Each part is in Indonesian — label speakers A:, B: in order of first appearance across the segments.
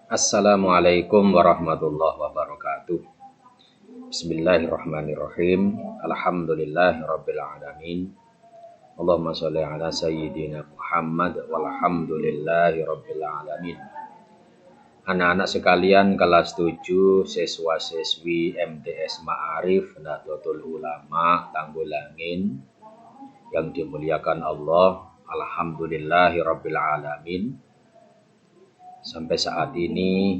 A: Assalamualaikum warahmatullahi wabarakatuh. Bismillahirrahmanirrahim. Alhamdulillahirabbil alamin. Allahumma shalli ala sayyidina Muhammad walhamdulillahirabbil alamin. Anak-anak sekalian kelas 7 siswa-siswi MTS Ma'arif Nahdlatul Ulama Tanggulangin yang dimuliakan Allah, alhamdulillahirabbil alamin. Sampai saat ini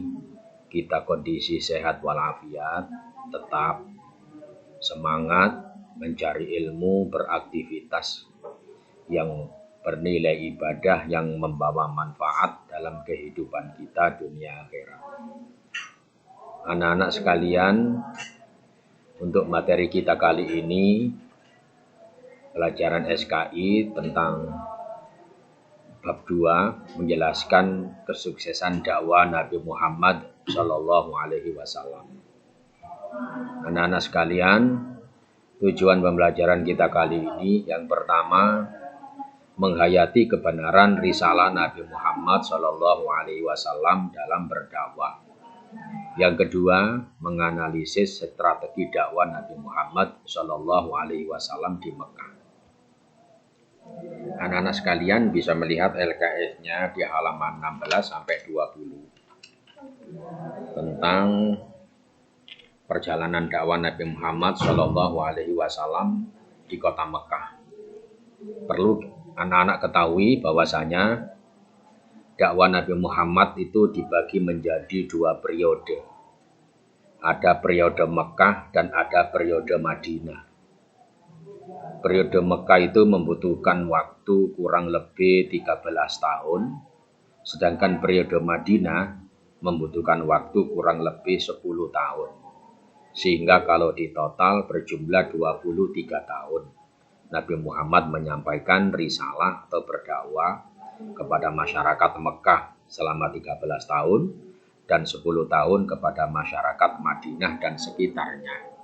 A: kita kondisi sehat walafiat, tetap semangat mencari ilmu, beraktivitas yang bernilai ibadah yang membawa manfaat dalam kehidupan kita dunia akhirat. Anak-anak sekalian, untuk materi kita kali ini pelajaran SKI tentang bab 2 menjelaskan kesuksesan dakwah Nabi Muhammad Shallallahu Alaihi Wasallam. Anak-anak sekalian, tujuan pembelajaran kita kali ini yang pertama menghayati kebenaran risalah Nabi Muhammad Shallallahu Alaihi Wasallam dalam berdakwah. Yang kedua, menganalisis strategi dakwah Nabi Muhammad Shallallahu Alaihi Wasallam di Mekah. Anak-anak sekalian bisa melihat LKS-nya di halaman 16 sampai 20 tentang perjalanan dakwah Nabi Muhammad Shallallahu Alaihi Wasallam di kota Mekah. Perlu anak-anak ketahui bahwasanya dakwah Nabi Muhammad itu dibagi menjadi 2 periode. Ada periode Mekah dan ada periode Madinah. Periode Mekah itu membutuhkan waktu kurang lebih 13 tahun, sedangkan periode Madinah membutuhkan waktu kurang lebih 10 tahun. Sehingga kalau ditotal berjumlah 23 tahun. Nabi Muhammad menyampaikan risalah atau berdakwah kepada masyarakat Mekah selama 13 tahun dan 10 tahun kepada masyarakat Madinah dan sekitarnya.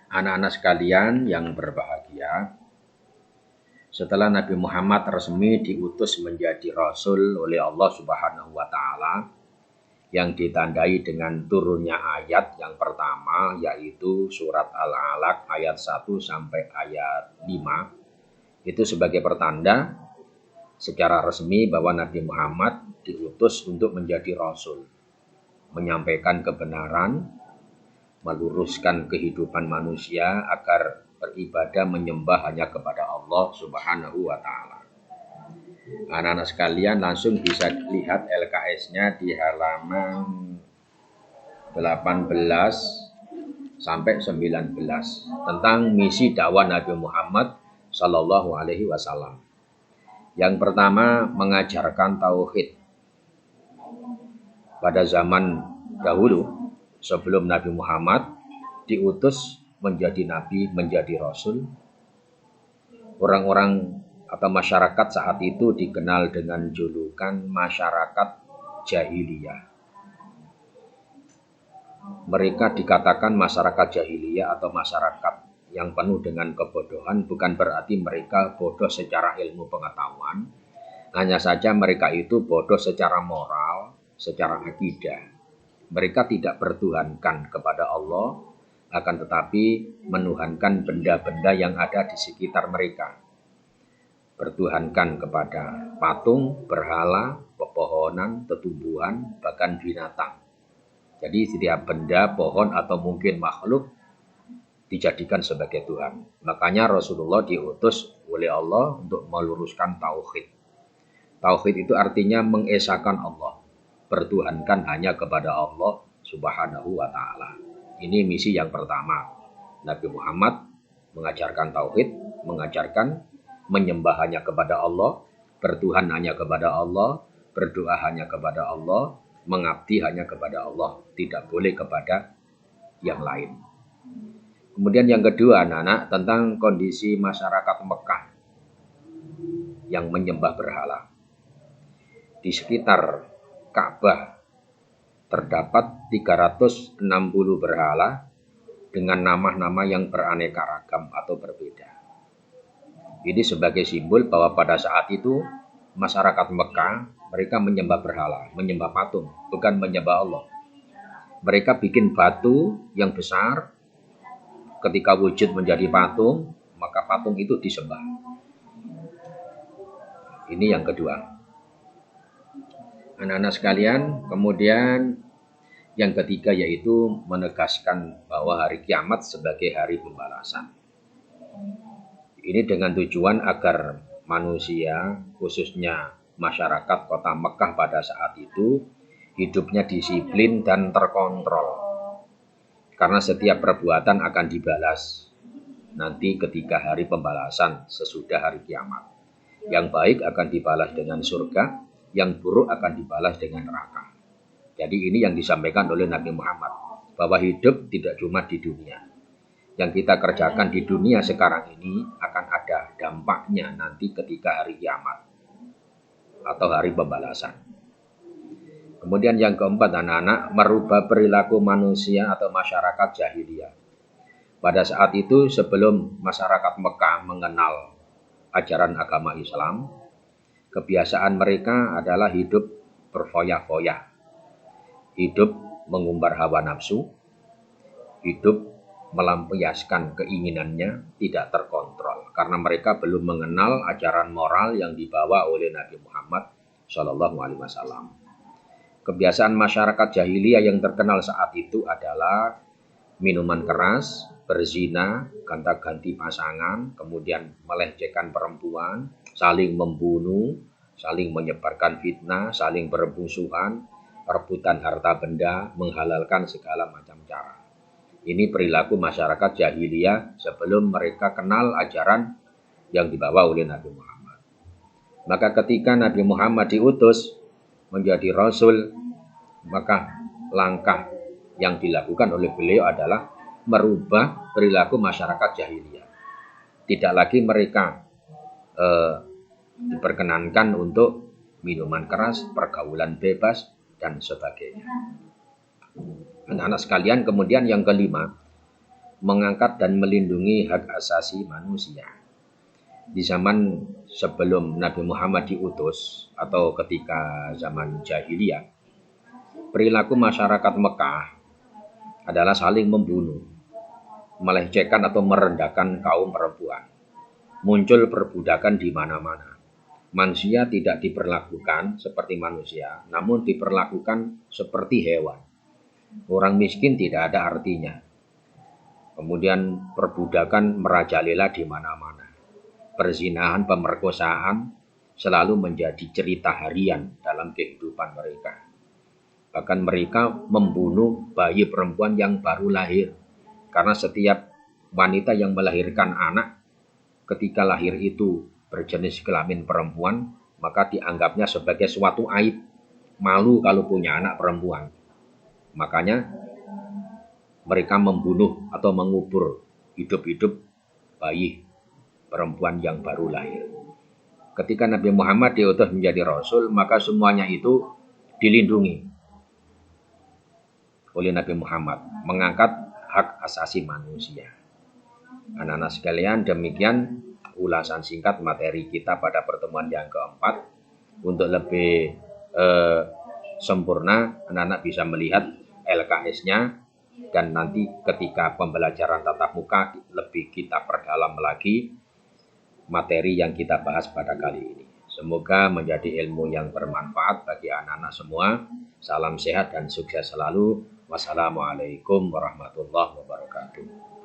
A: Anak-anak sekalian yang berbahagia, setelah Nabi Muhammad resmi diutus menjadi Rasul oleh Allah Subhanahu wa Ta'ala, yang ditandai dengan turunnya ayat yang pertama, yaitu surat Al-Alaq ayat 1 sampai ayat 5, itu sebagai pertanda secara resmi bahwa Nabi Muhammad diutus untuk menjadi Rasul, menyampaikan kebenaran, meluruskan kehidupan manusia agar beribadah menyembah hanya kepada Allah Subhanahu wa Ta'ala. Anak-anak sekalian langsung bisa lihat LKS-nya di halaman 18 sampai 19 tentang misi dakwah Nabi Muhammad Shallallahu Alaihi Wasallam. Yang pertama, mengajarkan tauhid. Pada zaman dahulu, sebelum Nabi Muhammad diutus menjadi nabi, menjadi rasul, orang-orang atau masyarakat saat itu dikenal dengan julukan masyarakat jahiliyah. Mereka dikatakan masyarakat jahiliyah atau masyarakat yang penuh dengan kebodohan, bukan berarti mereka bodoh secara ilmu pengetahuan, hanya saja mereka itu bodoh secara moral, secara akidah. Mereka tidak bertuhankan kepada Allah, akan tetapi menuhankan benda-benda yang ada di sekitar mereka. Bertuhankan kepada patung, berhala, pepohonan, tetumbuhan, bahkan binatang. Jadi setiap benda, pohon, atau mungkin makhluk dijadikan sebagai Tuhan. Makanya Rasulullah diutus oleh Allah untuk meluruskan tauhid. Tauhid itu artinya mengesahkan Allah, bertuhankan hanya kepada Allah Subhanahu wa Ta'ala. Ini misi yang pertama. Nabi Muhammad mengajarkan tauhid, mengajarkan menyembah hanya kepada Allah, bertuhan hanya kepada Allah, berdoa hanya kepada Allah, mengabdi hanya kepada Allah, tidak boleh kepada yang lain. Kemudian yang kedua, anak-anak, tentang kondisi masyarakat Mekah yang menyembah berhala. Di sekitar Ka'bah terdapat 360 berhala dengan nama-nama yang beraneka ragam atau berbeda. Ini sebagai simbol bahwa pada saat itu masyarakat Mekah Mereka menyembah berhala, menyembah patung, bukan menyembah Allah. Mereka bikin batu yang besar, ketika wujud menjadi patung, maka patung itu disembah. Ini yang kedua. Anak-anak sekalian, kemudian yang ketiga yaitu menegaskan bahwa hari kiamat sebagai hari pembalasan. Ini dengan tujuan agar manusia, khususnya masyarakat kota Mekah pada saat itu, hidupnya disiplin dan terkontrol. Karena setiap perbuatan akan dibalas nanti ketika hari pembalasan sesudah hari kiamat. Yang baik akan dibalas dengan surga, yang buruk akan dibalas dengan neraka. Jadi ini yang disampaikan oleh Nabi Muhammad, bahwa hidup tidak cuma di dunia. Yang kita kerjakan di dunia sekarang ini akan ada dampaknya nanti ketika hari kiamat atau hari pembalasan. Kemudian yang keempat, anak-anak, merubah perilaku manusia atau masyarakat jahiliyah. Pada saat itu sebelum masyarakat Mekah mengenal ajaran agama Islam, kebiasaan mereka adalah hidup berfoya-foya, hidup mengumbar hawa nafsu, hidup melampiaskan keinginannya tidak terkontrol, karena mereka belum mengenal ajaran moral yang dibawa oleh Nabi Muhammad SAW. Kebiasaan masyarakat jahiliyah yang terkenal saat itu adalah minuman keras, berzina, gonta-ganti pasangan, kemudian melecehkan perempuan, saling membunuh, saling menyebarkan fitnah, saling bermusuhan, perebutan harta benda, menghalalkan segala macam cara. Ini perilaku masyarakat jahiliyah sebelum mereka kenal ajaran yang dibawa oleh Nabi Muhammad. Maka ketika Nabi Muhammad diutus menjadi Rasul, maka langkah yang dilakukan oleh beliau adalah merubah perilaku masyarakat jahiliyah. Tidak lagi mereka diperkenankan untuk minuman keras, pergaulan bebas, dan sebagainya. Anak-anak sekalian, kemudian yang kelima, mengangkat dan melindungi hak asasi manusia. Di zaman sebelum Nabi Muhammad diutus atau ketika zaman jahiliyah, perilaku masyarakat Mekah adalah saling membunuh, melecehkan atau merendahkan kaum perempuan. Muncul perbudakan di mana-mana. Manusia tidak diperlakukan seperti manusia, namun diperlakukan seperti hewan. Orang miskin tidak ada artinya. Kemudian perbudakan merajalela di mana-mana. Perzinahan, pemerkosaan selalu menjadi cerita harian dalam kehidupan mereka. Bahkan mereka membunuh bayi perempuan yang baru lahir. Karena setiap wanita yang melahirkan anak, ketika lahir itu berjenis kelamin perempuan, maka dianggapnya sebagai suatu aib. Malu kalau punya anak perempuan. Makanya mereka membunuh atau mengubur hidup-hidup bayi perempuan yang baru lahir. Ketika Nabi Muhammad diutus menjadi Rasul, maka semuanya itu dilindungi oleh Nabi Muhammad, mengangkat hak asasi manusia. Anak-anak sekalian, demikian ulasan singkat materi kita pada pertemuan yang keempat. Untuk lebih sempurna, anak-anak bisa melihat LKS-nya, dan nanti ketika pembelajaran tatap muka lebih kita perdalam lagi materi yang kita bahas pada kali ini. Semoga menjadi ilmu yang bermanfaat bagi anak-anak semua. Salam sehat dan sukses selalu. Wassalamualaikum warahmatullahi wabarakatuh.